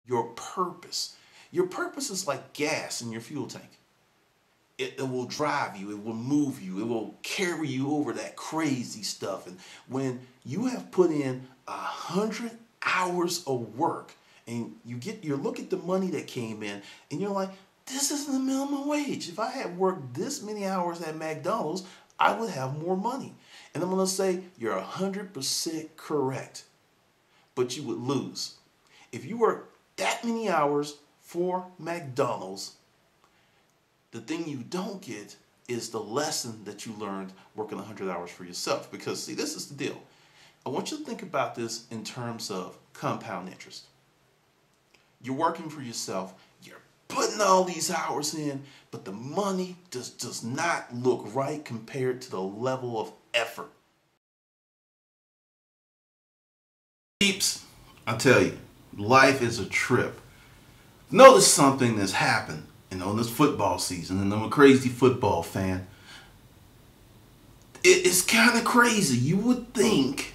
Your purpose. Your purpose is like gas in your fuel tank. It will drive you, it will move you, it will carry you over that crazy stuff. And when you have put in 100 hours of work and you look at the money that came in and you're like, this isn't the minimum wage. If I had worked this many hours at McDonald's, I would have more money. And I'm going to say you're 100% correct, but you would lose. If you work that many hours for McDonald's, the thing you don't get is the lesson that you learned working 100 hours for yourself. Because, see, this is the deal. I want you to think about this in terms of compound interest. You're working for yourself. You're putting all these hours in, but the money does not look right compared to the level of effort. Peeps, I tell you, life is a trip. Notice something that's happened, in this football season, and I'm a crazy football fan. It's kind of crazy. You would think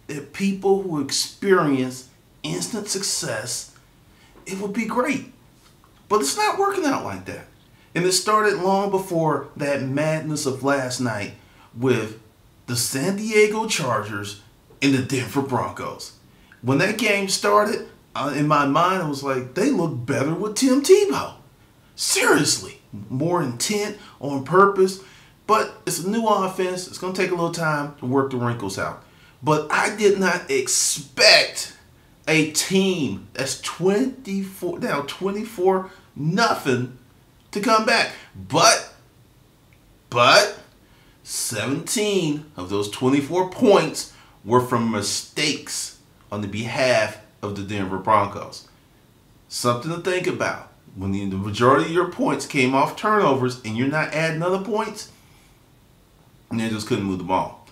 that people who experience instant success, it would be great. But it's not working out like that. And it started long before that madness of last night with the San Diego Chargers and the Denver Broncos. When that game started, in my mind, I was like, they look better with Tim Tebow. Seriously, more intent, on purpose. But it's a new offense. It's going to take a little time to work the wrinkles out. But I did not expect a team that's 24 nothing to come back. But 17 of those 24 points were from mistakes on the behalf of the Denver Broncos. Something to think about. When the majority of your points came off turnovers and you're not adding other points, and they just couldn't move the ball.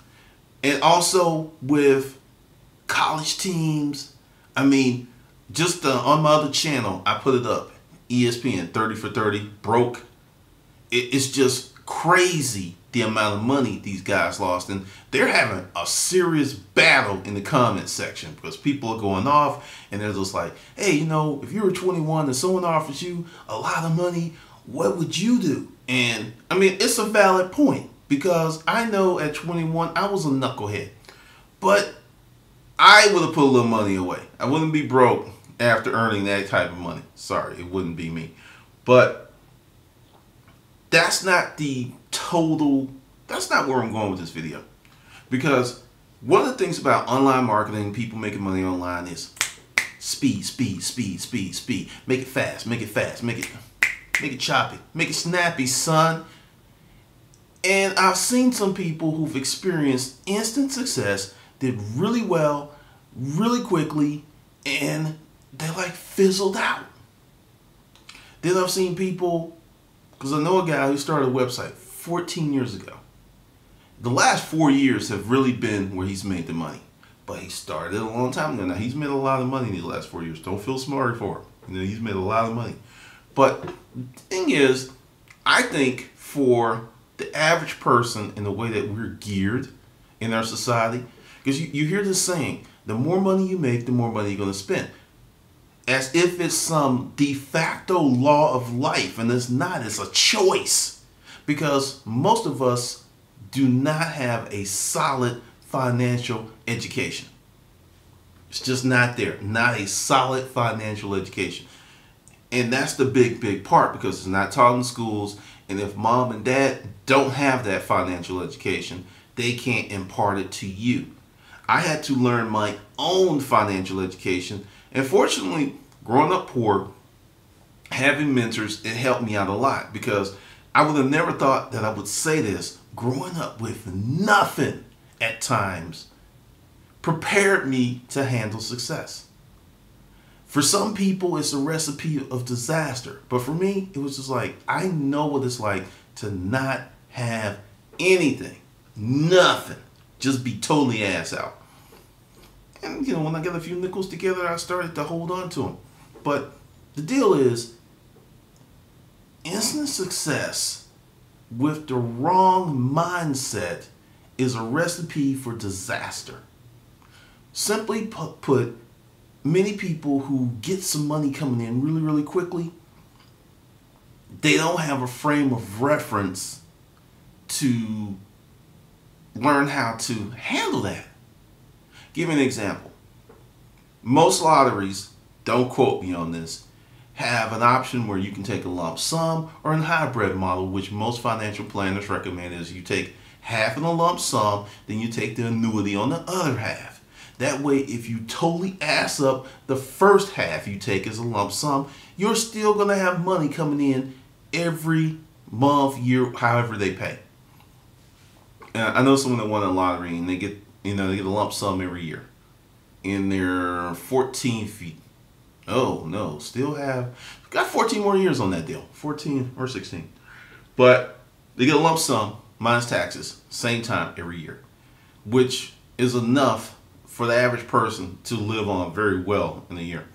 And also with college teams, I mean, just on my other channel, I put it up. ESPN, 30 for 30, broke. It's just crazy the amount of money these guys lost. And they're having a serious battle in the comment section because people are going off and they're just like, hey, if you were 21 and someone offers you a lot of money, what would you do? And I mean, it's a valid point because I know at 21, I was a knucklehead. But I would have put a little money away. I wouldn't be broke after earning that type of money. Sorry, it wouldn't be me. But that's not that's not where I'm going with this video. Because one of the things about online marketing, people making money online, is speed, speed, speed, speed, speed. Make it fast, make it fast, make it choppy, make it snappy, son. And I've seen some people who've experienced instant success, did really well, really quickly, and they like fizzled out. Then I've seen people, because I know a guy who started a website 14 years ago. The last 4 years have really been where he's made the money. But he started a long time ago. Now, he's made a lot of money in the last 4 years. Don't feel sorry for him. He's made a lot of money. But the thing is, I think for the average person in the way that we're geared in our society, because you hear this saying, the more money you make, the more money you're going to spend. As if it's some de facto law of life, and it's not. It's a choice. Because most of us do not have a solid financial education. It's just not there. Not a solid financial education. And that's the big part, because it's not taught in schools. And if mom and dad don't have that financial education, they can't impart it to you. I had to learn my own financial education. And fortunately, growing up poor, having mentors, it helped me out a lot, because I would have never thought that I would say this. Growing up with nothing at times prepared me to handle success. For some people, it's a recipe of disaster. But for me, it was just like, I know what it's like to not have anything. Nothing. Just be totally ass out. And, when I got a few nickels together, I started to hold on to them. But the deal is, instant success with the wrong mindset is a recipe for disaster. Simply put, many people who get some money coming in really, really quickly, they don't have a frame of reference to learn how to handle that. Give me an example. Most lotteries, don't quote me on this, have an option where you can take a lump sum or a hybrid model, which most financial planners recommend is you take half in a lump sum, then you take the annuity on the other half. That way, if you totally ass up the first half you take as a lump sum, you're still going to have money coming in every month, year, however they pay. And I know someone that won a lottery and they get, they get a lump sum every year. In their 14 feet. Oh no, still got 14 more years on that deal. 14 or 16. But they get a lump sum minus taxes, same time every year, which is enough for the average person to live on very well in a year.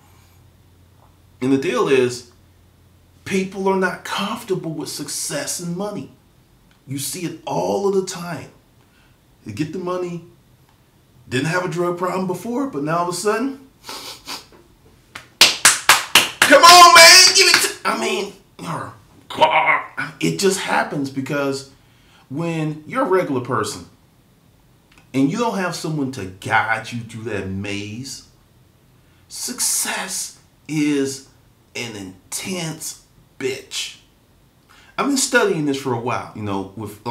And the deal is, people are not comfortable with success and money. You see it all of the time. They get the money, didn't have a drug problem before, but now all of a sudden, come on, man, give it to, it just happens because when you're a regular person and you don't have someone to guide you through that maze, success is an intense bitch. I've been studying this for a while, with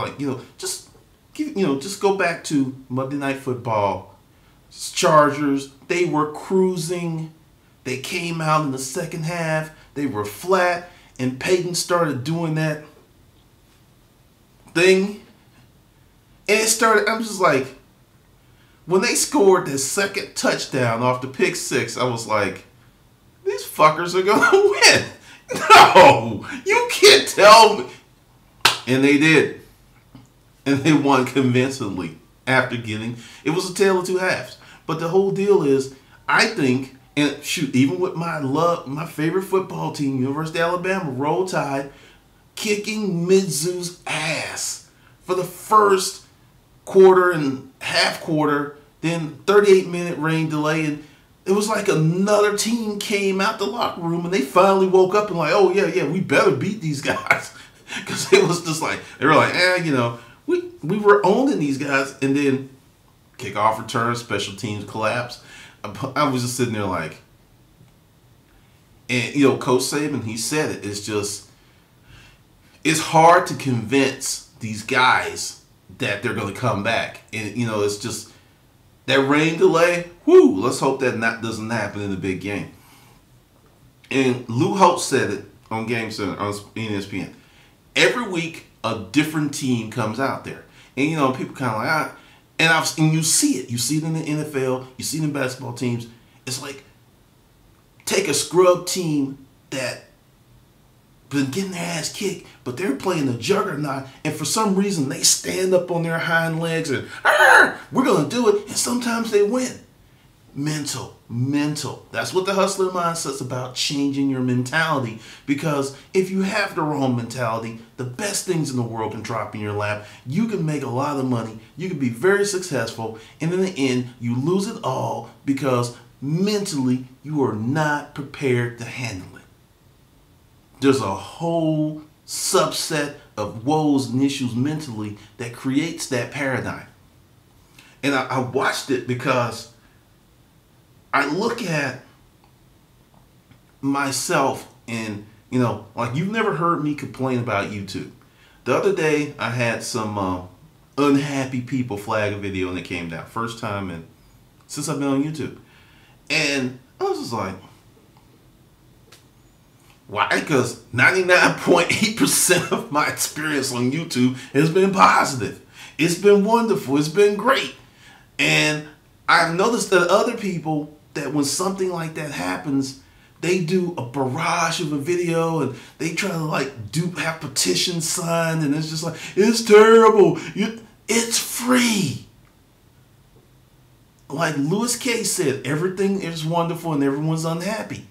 just go back to Monday Night Football. Chargers, they were cruising. They came out in the second half. They were flat, and Peyton started doing that thing. And it started, I'm just like, when they scored the second touchdown off the pick six, I was like, these fuckers are going to win. No, you can't tell me. And they did. And they won convincingly after getting, it was a tale of two halves. But the whole deal is, I think, and shoot, even with my favorite football team, University of Alabama, Roll Tide, kicking Mizzou's ass for the first quarter and half quarter, then 38-minute rain delay, and it was like another team came out the locker room and they finally woke up and like, oh yeah, we better beat these guys. Because it was just like, they were like, we were owning these guys, and then kickoff return, special teams collapse. I was just sitting there like, and Coach Saban, he said it. It's hard to convince these guys that they're going to come back, and it's just that rain delay. Whoo! Let's hope that doesn't happen in the big game. And Lou Holtz said it on Game Center on ESPN. Every week, a different team comes out there, and people kind of like, and you see it. You see it in the NFL. You see it in basketball teams. It's like, take a scrub team that been getting their ass kicked, but they're playing the juggernaut, and for some reason they stand up on their hind legs and we're gonna do it, and sometimes they win. Mental. That's what the hustler mindset's about, changing your mentality. Because if you have the wrong mentality, the best things in the world can drop in your lap. You can make a lot of money. You can be very successful. And in the end, you lose it all because mentally you are not prepared to handle it. There's a whole subset of woes and issues mentally that creates that paradigm. And I watched it because I look at myself and, like, you've never heard me complain about YouTube. The other day, I had some unhappy people flag a video and it came down. First time since I've been on YouTube. And I was just like, why? Because 99.8% of my experience on YouTube has been positive. It's been wonderful. It's been great. And I've noticed that other people, that when something like that happens, they do a barrage of a video and they try to have petitions signed, and it's just like, it's terrible. It's free. Like Louis K said, everything is wonderful and everyone's unhappy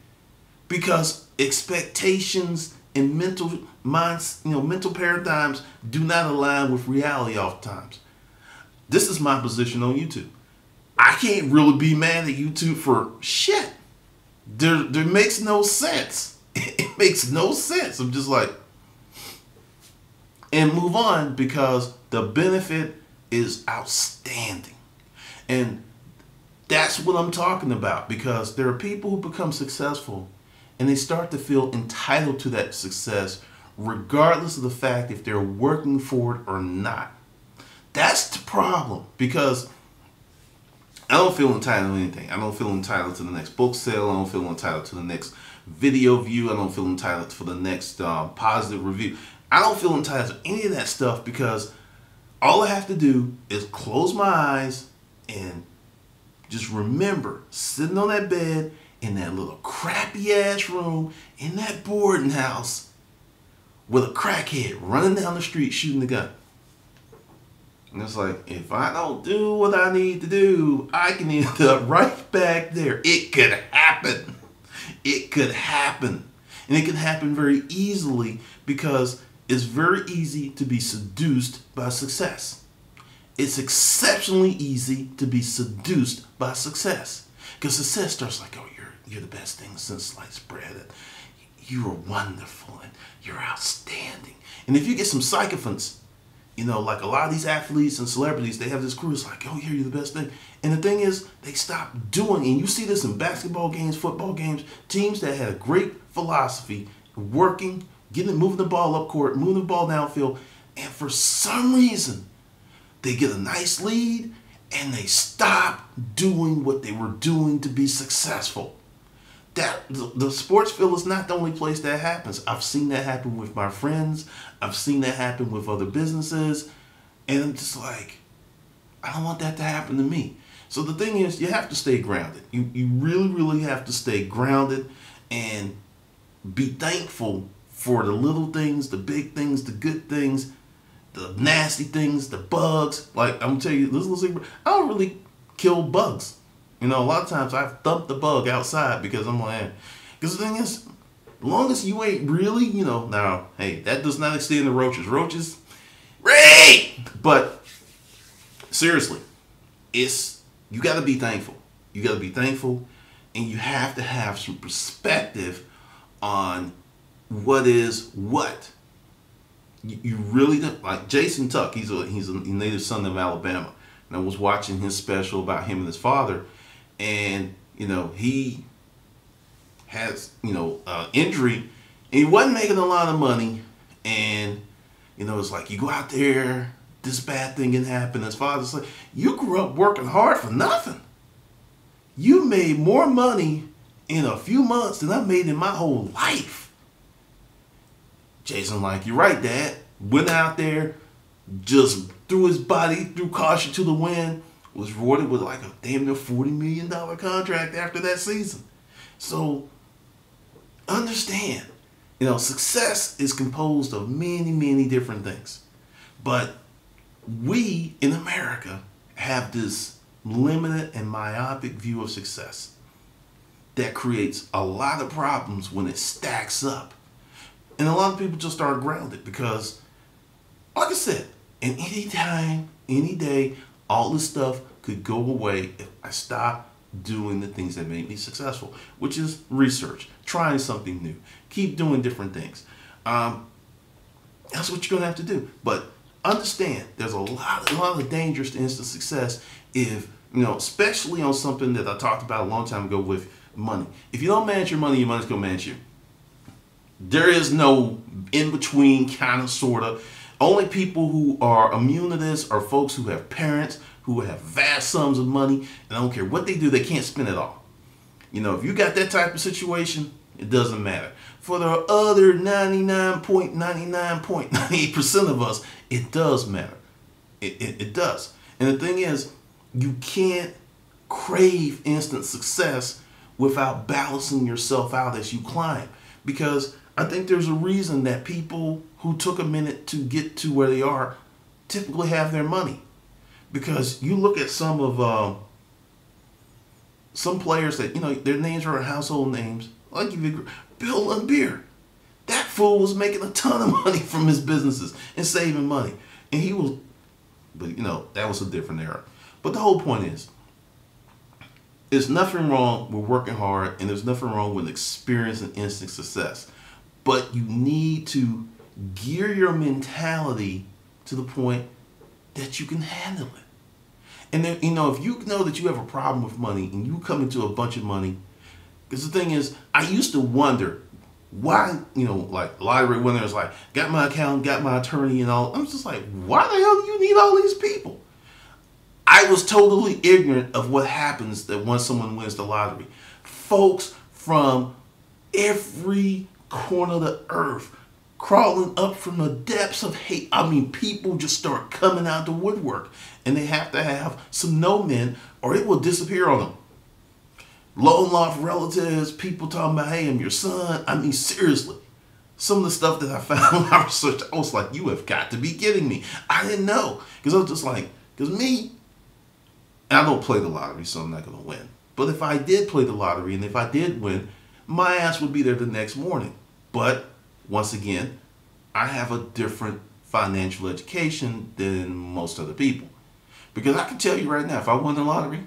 because expectations and mental minds, mental paradigms do not align with reality oftentimes. This is my position on YouTube. I can't really be mad at YouTube for shit. There makes no sense. It makes no sense. I'm just like, and move on, because the benefit is outstanding. And that's what I'm talking about, because there are people who become successful and they start to feel entitled to that success regardless of the fact if they're working for it or not. That's the problem, because I don't feel entitled to anything. I don't feel entitled to the next book sale. I don't feel entitled to the next video view. I don't feel entitled for the next positive review. I don't feel entitled to any of that stuff, because all I have to do is close my eyes and just remember sitting on that bed in that little crappy ass room in that boarding house with a crackhead running down the street shooting the gun. And it's like, if I don't do what I need to do, I can end up right back there. It could happen. It could happen. And it can happen very easily, because it's very easy to be seduced by success. It's exceptionally easy to be seduced by success, because success starts like, oh, you're the best thing since sliced bread, and you are wonderful, and you're outstanding. And if you get some sycophants, like a lot of these athletes and celebrities, they have this crew. It's like, oh yeah, you're the best thing. And the thing is, they stop doing, and you see this in basketball games, football games, teams that had a great philosophy, working, moving the ball up court, moving the ball downfield, and for some reason, they get a nice lead, and they stop doing what they were doing to be successful. The sports field is not the only place that happens. I've seen that happen with my friends. I've seen that happen with other businesses. And I'm just like, I don't want that to happen to me. So the thing is, you have to stay grounded. You really, really have to stay grounded and be thankful for the little things, the big things, the good things, the nasty things, the bugs. Like, I'm going to tell you, this little secret, I don't really kill bugs. A lot of times I've thumped the bug outside, because I'm like, because the thing is, as long as you ain't really, now, hey, that does not extend to roaches. Roaches, great! But seriously, you got to be thankful. You got to be thankful, and you have to have some perspective on what is what. You really don't, like Jason Tuck, he's a native son of Alabama. And I was watching his special about him and his father. And, he has, injury, and he wasn't making a lot of money. And, it's like, you go out there, this bad thing can happen. His father's like, you grew up working hard for nothing. You made more money in a few months than I made in my whole life. Jason like, you're right, Dad. Went out there, just threw his body, threw caution to the wind, was rewarded with like a damn near $40 million contract after that season. So understand, success is composed of many, many different things. But we in America have this limited and myopic view of success that creates a lot of problems when it stacks up. And a lot of people just aren't grounded, because, like I said, in any time, any day, all this stuff could go away if I stop doing the things that make me successful, which is research, trying something new, keep doing different things. That's what you're gonna have to do. But understand, there's a lot of dangers to instant success if, especially on something that I talked about a long time ago with money. If you don't manage your money, your money's gonna manage you. There is no in between, kind of, sort of. Only people who are immune to this are folks who have parents who have vast sums of money, and I don't care what they do, they can't spend it all. If you got that type of situation, it doesn't matter. For the other 99.99.98% of us, it does matter. It does. And the thing is, you can't crave instant success without balancing yourself out as you climb. Because I think there's a reason that people who took a minute to get to where they are typically have their money. Because you look at some players that, their names are household names. I'll give you Bill Laimbeer. That fool was making a ton of money from his businesses and saving money. And he was, but that was a different era. But the whole point is, There's nothing wrong with working hard, and there's nothing wrong with experience and instant success. But you need to gear your mentality to the point that you can handle it. And then, if you know that you have a problem with money and you come into a bunch of money, because the thing is, I used to wonder why, like lottery winners, like, got my accountant, got my attorney and all. I'm just like, why the hell do you need all these people? I was totally ignorant of what happens that once someone wins the lottery. Folks from every corner of the earth crawling up from the depths of hate. I mean, people just start coming out the woodwork, and they have to have some no-men or it will disappear on them. Long-lost relatives, people talking about, hey, I'm your son. I mean, seriously. Some of the stuff that I found when I researched, I was like, you have got to be kidding me. I didn't know. Because I was just like, I don't play the lottery, so I'm not going to win. But if I did play the lottery and if I did win, my ass would be there the next morning. But once again, I have a different financial education than most other people. Because I can tell you right now, if I won the lottery,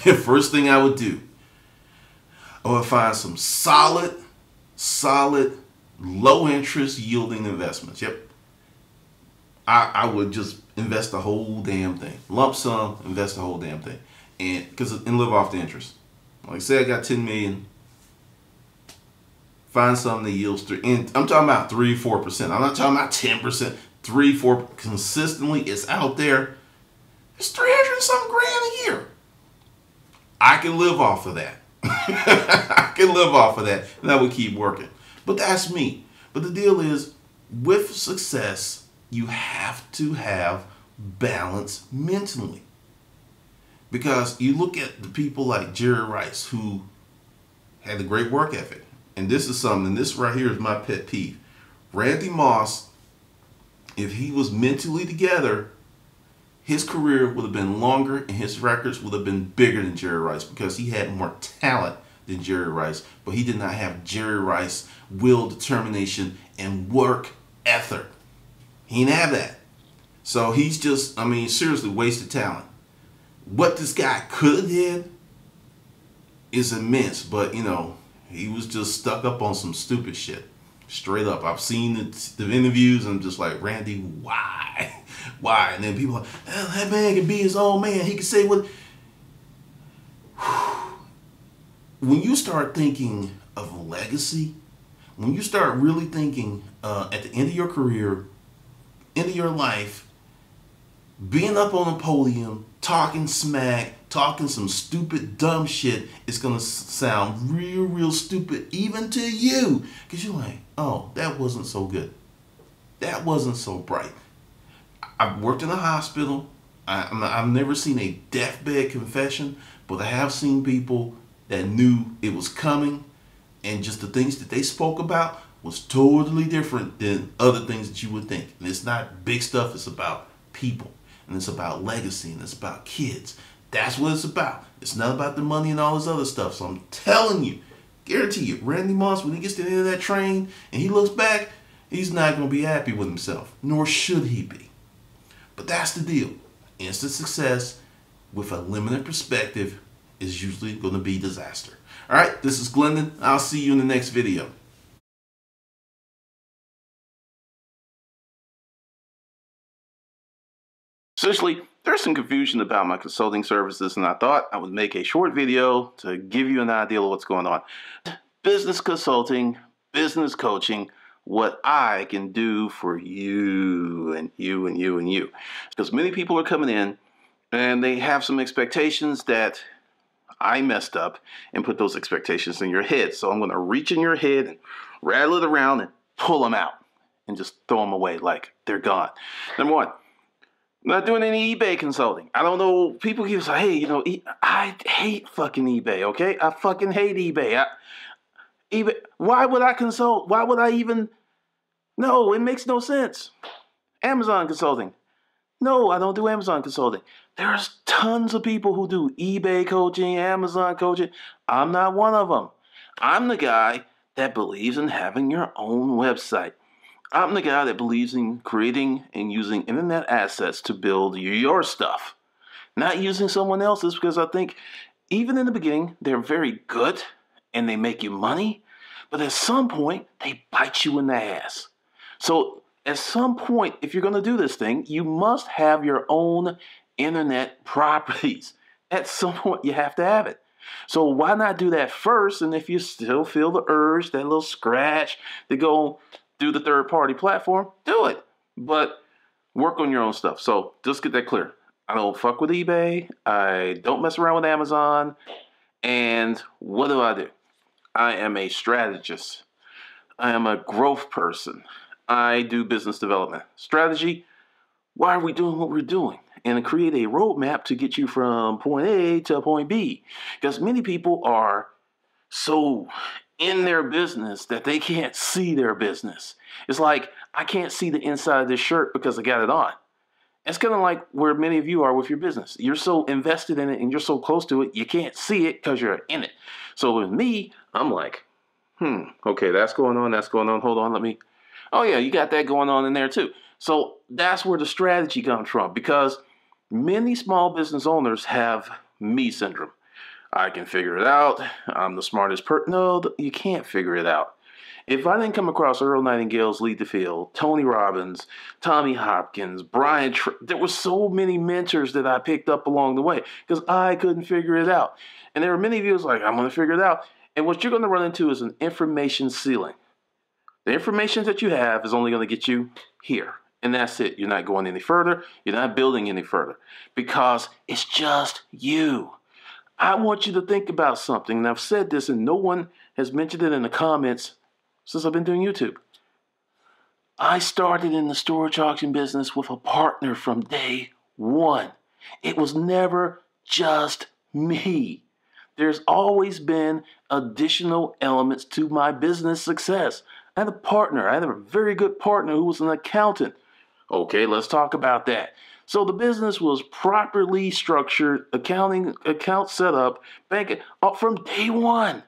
the first thing I would do, I would find some solid, low interest yielding investments. Yep. I would just invest the whole damn thing. Lump sum, invest the whole damn thing. And live off the interest. Like, say I got 10 million, find something that yields 3, and I'm talking about 3-4%. I'm not talking about 10%, 3-4 consistently. It's out there. It's 300 and something grand a year. I can live off of that. I can live off of that, and I would keep working. But that's me. But the deal is, with success, you have to have balance mentally. Because you look at the people like Jerry Rice, who had a great work ethic. And this is something, this right here is my pet peeve. Randy Moss, if he was mentally together, his career would have been longer and his records would have been bigger than Jerry Rice, because he had more talent than Jerry Rice, but he did not have Jerry Rice will, determination, and work ethic. He didn't have that. So he's just, seriously, wasted talent. What this guy could have did is immense, but he was just stuck up on some stupid shit. Straight up. I've seen the interviews and I'm just like, Randy, why? Why? And then people are like, oh, that man can be his own man. He can say what. When you start thinking of legacy, when you start really thinking at the end of your career, end of your life, being up on a podium, talking smack, talking some stupid, dumb shit, it's going to sound real stupid even to you. Because you're like, oh, that wasn't so good. That wasn't so bright. I've worked in a hospital. I've never seen a deathbed confession, but I have seen people that knew it was coming, and just the things that they spoke about was totally different than other things that you would think. And it's not big stuff. It's about people, and it's about legacy, and it's about kids. That's what it's about. It's not about the money and all this other stuff. So I'm telling you, guarantee you, Randy Moss, when he gets to the end of that train and he looks back, he's not going to be happy with himself, nor should he be. But that's the deal. Instant success with a limited perspective is usually going to be disaster. All right, this is Glendon. I'll see you in the next video. Essentially, there's some confusion about my consulting services, and I thought I would make a short video to give you an idea of what's going on. Business consulting, business coaching, what I can do for you and you and you and you. Because many people are coming in and they have some expectations that I messed up and put those expectations in your head. So I'm going to reach in your head and rattle it around and pull them out and just throw them away like they're gone. Number one, I'm not doing any eBay consulting. I don't know. People keep saying, hey, I hate fucking eBay, okay? I fucking hate eBay. eBay. Why would I consult? Why would I even? No, it makes no sense. Amazon consulting. No, I don't do Amazon consulting. There's tons of people who do eBay coaching, Amazon coaching. I'm not one of them. I'm the guy that believes in having your own website. I'm the guy that believes in creating and using internet assets to build your stuff. Not using someone else's, because I think Even in the beginning, they're very good and they make you money, but at some point, they bite you in the ass. So at some point, if you're going to do this thing, you must have your own internet properties. At some point, you have to have it. So why not do that first? And if you still feel the urge, that little scratch to go do the third-party platform, do it. But work on your own stuff. So just get that clear. I don't fuck with eBay. I don't mess around with Amazon. And what do? I am a strategist. I am a growth person. I do business development. Strategy, why are we doing what we're doing? And create a roadmap to get you from point A to point B. Because many people are so in their business that they can't see their business. It's like, I can't see the inside of this shirt because I got it on. It's kind of like where many of you are with your business. You're so invested in it and you're so close to it, you can't see it because you're in it. So with me, I'm like, okay, that's going on, hold on, oh yeah, you got that going on in there too. So that's where the strategy comes from, because many small business owners have me syndrome. I can figure it out. I'm the smartest person. No, you can't figure it out. If I didn't come across Earl Nightingale's Lead the Field, Tony Robbins, Tommy Hopkins, there were so many mentors that I picked up along the way because I couldn't figure it out. And there were many of you who's like, I'm going to figure it out. And what you're going to run into is an information ceiling. The information that you have is only going to get you here. And that's it. You're not going any further. You're not building any further because it's just you. I want you to think about something. And I've said this and no one has mentioned it in the comments since I've been doing YouTube. I started in the storage auction business with a partner from day one. It was never just me. There's always been additional elements to my business success. I had a partner. I had a very good partner who was an accountant. Okay, let's talk about that. So the business was properly structured, account set up, banking from day one.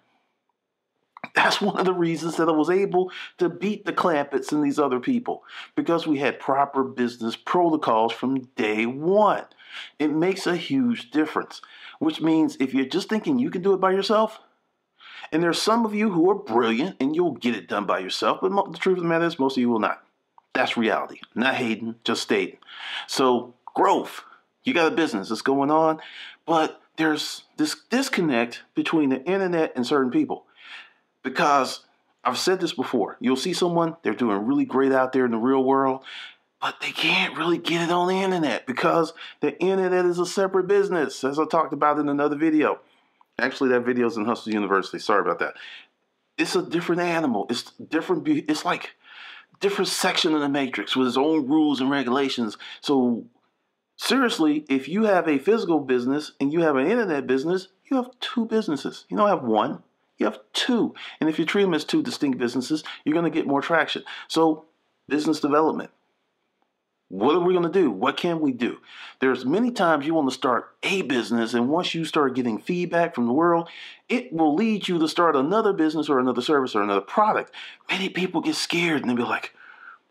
That's one of the reasons that I was able to beat the Clampetts and these other people, because we had proper business protocols from day one. It makes a huge difference, which means if you're just thinking you can do it by yourself, and there's some of you who are brilliant and you'll get it done by yourself, but the truth of the matter is most of you will not. That's reality. Not hating, just stating. So growth. You got a business that's going on, but there's this disconnect between the internet and certain people. Because I've said this before, you'll see someone, they're doing really great out there in the real world, but they can't really get it on the internet because the internet is a separate business, as I talked about in another video. Actually, that video is in Hustle University. Sorry about that. It's a different animal. It's different. It's like different section of the matrix with its own rules and regulations. So seriously, if you have a physical business and you have an internet business, you have two businesses. You don't have one. You have two. And if you treat them as two distinct businesses, you're going to get more traction. So business development. What are we going to do? What can we do? There's many times you want to start a business, and once you start getting feedback from the world, it will lead you to start another business or another service or another product. Many people get scared and they'll be like,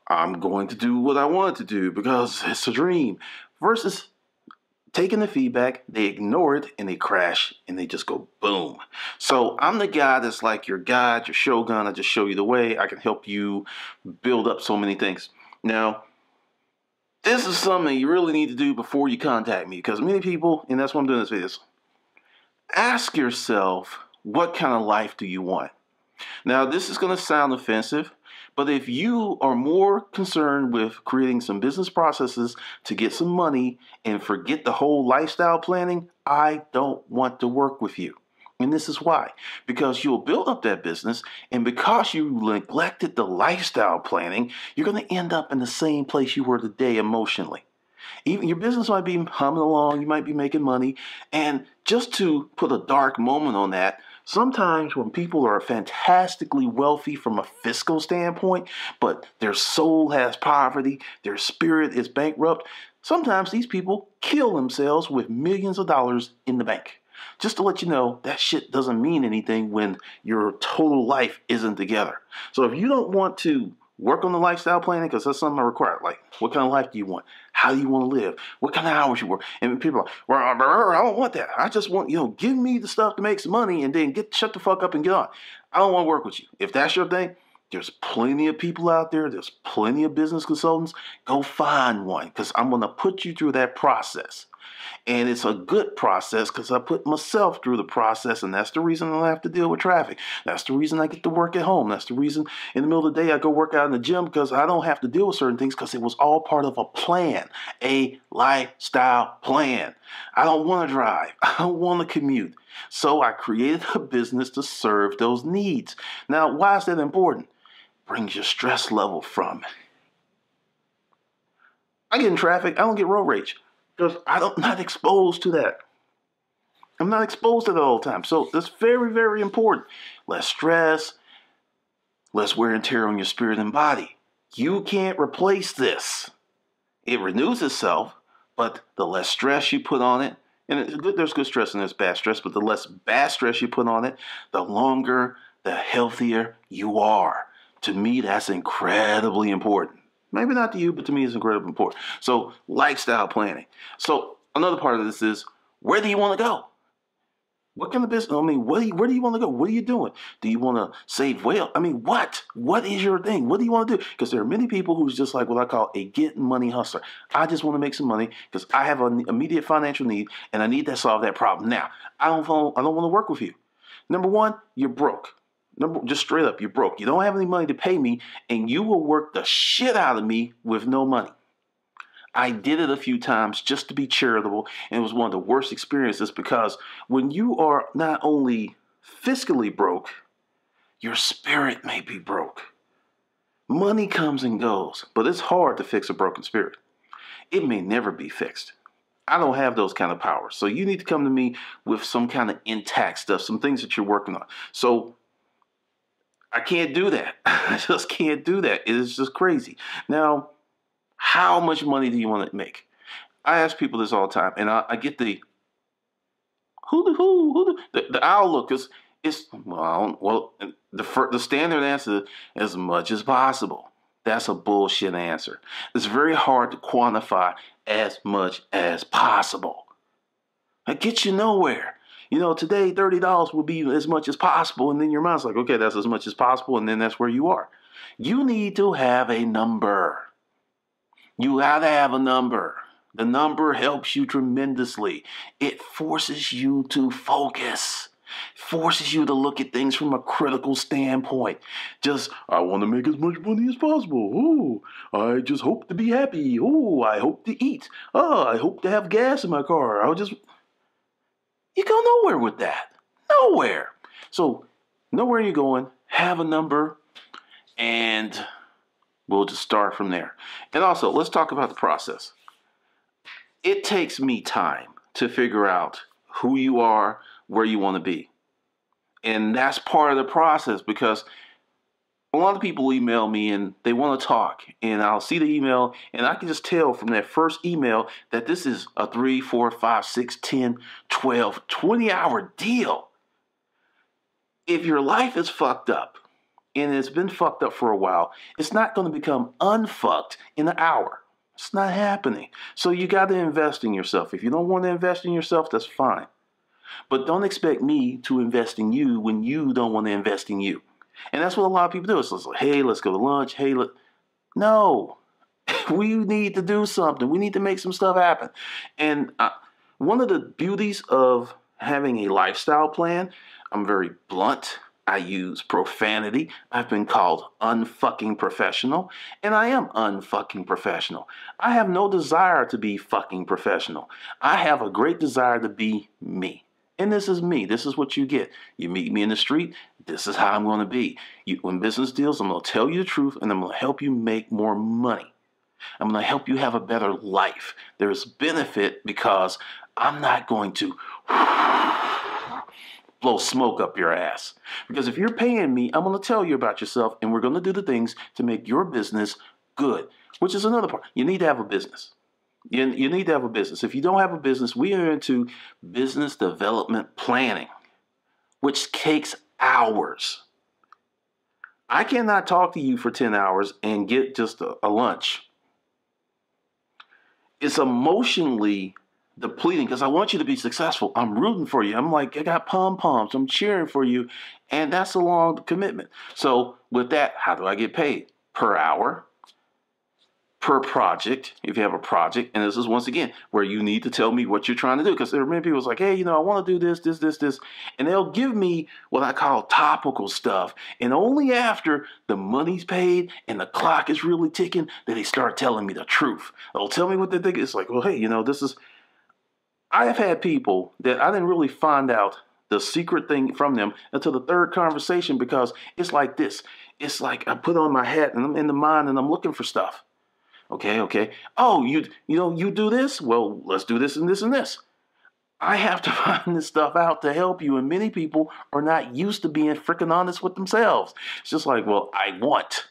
I'm going to do what I want to do because it's a dream. Versus taking the feedback, they ignore it and they crash and they just go boom. So I'm the guy that's like your guide, your shogun. I just show you the way. I can help you build up so many things. Now, this is something you really need to do before you contact me, because many people, and that's why I'm doing this video, ask yourself, what kind of life do you want? Now, this is going to sound offensive, but if you are more concerned with creating some business processes to get some money and forget the whole lifestyle planning, I don't want to work with you. And this is why. Because you'll build up that business, and because you neglected the lifestyle planning, you're going to end up in the same place you were today emotionally. Even your business might be humming along, you might be making money, and just to put a dark moment on that, sometimes when people are fantastically wealthy from a fiscal standpoint, but their soul has poverty, their spirit is bankrupt, sometimes these people kill themselves with millions of dollars in the bank. Just to let you know, that shit doesn't mean anything when your total life isn't together. So if you don't want to work on the lifestyle planning because that's something I require. Like, what kind of life do you want? How do you want to live? What kind of hours you work? And people are like, well, I don't want that. I just want, give me the stuff to make some money and then shut the fuck up and get on. I don't want to work with you. If that's your thing, there's plenty of people out there. There's plenty of business consultants. Go find one because I'm going to put you through that process. And it's a good process because I put myself through the process, and that's the reason I don't have to deal with traffic. That's the reason I get to work at home. That's the reason in the middle of the day I go work out in the gym because I don't have to deal with certain things because it was all part of a plan, a lifestyle plan. I don't want to drive. I don't want to commute. So I created a business to serve those needs. Now, why is that important? Brings your stress level from. I get in traffic. I don't get road rage. Because I'm not exposed to that. I'm not exposed to that all the time. So that's very, very important. Less stress, less wear and tear on your spirit and body. You can't replace this. It renews itself, but the less stress you put on it, and there's good stress and there's bad stress, but the less bad stress you put on it, the longer, the healthier you are. To me, that's incredibly important. Maybe not to you, but to me, it's incredibly important. So, lifestyle planning. So, another part of this is, where do you want to go? What kind of business? Where do you want to go? What are you doing? Do you want to save whale? What? What is your thing? What do you want to do? Because there are many people who's just like what I call a get money hustler. I just want to make some money because I have an immediate financial need and I need to solve that problem. Now, I don't want to work with you. Number one, you're broke. Just straight up, you're broke. You don't have any money to pay me, and you will work the shit out of me with no money. I did it a few times just to be charitable, and it was one of the worst experiences because when you are not only fiscally broke, your spirit may be broke. Money comes and goes, but it's hard to fix a broken spirit. It may never be fixed. I don't have those kind of powers, so you need to come to me with some kind of intact stuff, some things that you're working on. So I can't do that. I just can't do that. It is just crazy. Now, how much money do you want to make? I ask people this all the time, and I get the owl look. The standard answer is as much as possible. That's a bullshit answer. It's very hard to quantify as much as possible. It gets you nowhere. Today $30 will be as much as possible, and then your mind's like, okay, that's as much as possible, and then that's where you are. You need to have a number. You gotta have a number. The number helps you tremendously. It forces you to focus. Forces you to look at things from a critical standpoint. I want to make as much money as possible. Oh, I just hope to be happy. Oh, I hope to eat. Oh, I hope to have gas in my car. You go nowhere with that. Nowhere. So, know where you're going, have a number, and we'll just start from there. And also, let's talk about the process. It takes me time to figure out who you are, where you want to be. And that's part of the process because a lot of people email me and they want to talk, and I'll see the email and I can just tell from that first email that this is a 3, 4, 5, 6, 10, 12, 20-hour deal. If your life is fucked up and it's been fucked up for a while, it's not going to become unfucked in an hour. It's not happening. So you got to invest in yourself. If you don't want to invest in yourself, that's fine. But don't expect me to invest in you when you don't want to invest in you. And that's what a lot of people do. It's like, hey, let's go to lunch. No, we need to do something. We need to make some stuff happen. And one of the beauties of having a lifestyle plan, I'm very blunt. I use profanity. I've been called unfucking professional, and I am unfucking professional. I have no desire to be fucking professional. I have a great desire to be me. And this is me. This is what you get. You meet me in the street. This is how I'm going to be. When business deals, I'm going to tell you the truth, and I'm going to help you make more money. I'm going to help you have a better life. There's benefit because I'm not going to blow smoke up your ass. Because if you're paying me, I'm going to tell you about yourself, and we're going to do the things to make your business good, which is another part. You need to have a business. You need to have a business. If you don't have a business, we are into business development planning, which takes hours. I cannot talk to you for 10 hours and get just a lunch. It's emotionally depleting because I want you to be successful. I'm rooting for you. I'm like, I got pom-poms. I'm cheering for you. And that's a long commitment. So with that, how do I get paid? Per hour, per project, if you have a project. And this is, once again, where you need to tell me what you're trying to do. Because there are many people who's like, hey, I want to do this. And they'll give me what I call topical stuff. And only after the money's paid and the clock is really ticking that they start telling me the truth. They'll tell me what they think. It's like, well, hey, this is... I have had people that I didn't really find out the secret thing from them until the third conversation, because it's like this. It's like I put on my hat and I'm in the mind and I'm looking for stuff. Okay. Oh, you do this? Well, let's do this and this and this. I have to find this stuff out to help you, and many people are not used to being freaking honest with themselves. It's just like, well, I want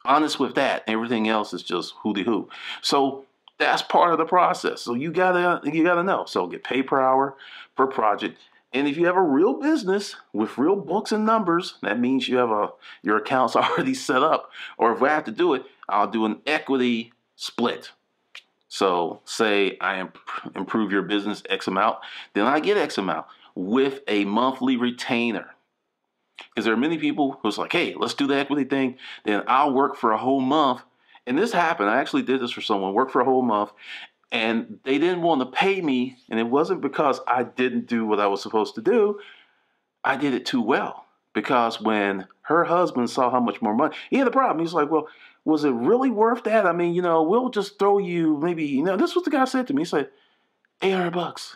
honest with that. Everything else is just hooty-hoo. So that's part of the process. So you gotta know. So get paid per hour, per project. And if you have a real business with real books and numbers, that means you have your accounts already set up. Or if I have to do it, I'll do an equity split. So say I improve your business X amount, then I get X amount with a monthly retainer. Because there are many people who's like, hey, let's do the equity thing. Then I'll work for a whole month. And this happened. I actually did this for someone, worked for a whole month. And they didn't want to pay me, and it wasn't because I didn't do what I was supposed to do. I did it too well. Because when her husband saw how much more money, he had a problem. He's like, well, was it really worth that? I mean, we'll just throw you maybe, this is what the guy said to me. He said, $800.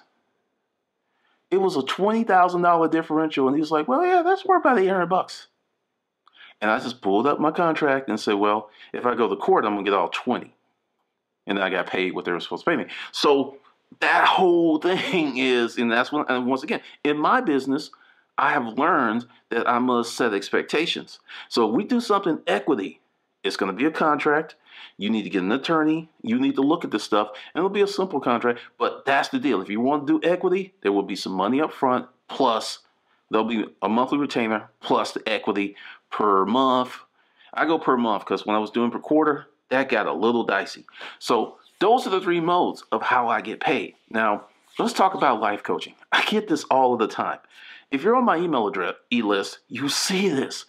It was a $20,000 differential. And he was like, well, yeah, that's worth about $800. And I just pulled up my contract and said, well, if I go to court, I'm going to get all 20. And then I got paid what they were supposed to pay me. So that whole thing is, and that's when, and once again, in my business, I have learned that I must set expectations. So if we do something equity, it's going to be a contract. You need to get an attorney. You need to look at this stuff. And it'll be a simple contract. But that's the deal. If you want to do equity, there will be some money up front. Plus, there'll be a monthly retainer plus the equity per month. I go per month because when I was doing per quarter, that got a little dicey. So those are the three modes of how I get paid. Now, let's talk about life coaching. I get this all of the time. If you're on my email address, e-list, you see this.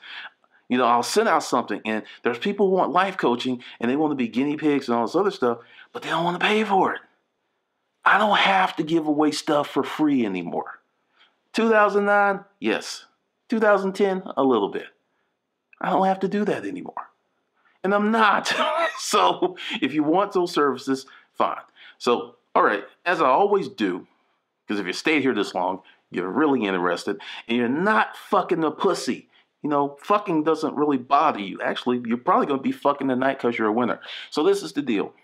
I'll send out something, and there's people who want life coaching, and they want to be guinea pigs and all this other stuff, but they don't want to pay for it. I don't have to give away stuff for free anymore. 2009, yes. 2010, a little bit. I don't have to do that anymore. And I'm not. So if you want those services, fine. So, all right, as I always do, because if you stayed here this long, you're really interested, and you're not fucking a pussy. Fucking doesn't really bother you. Actually, you're probably going to be fucking tonight because you're a winner. So this is the deal.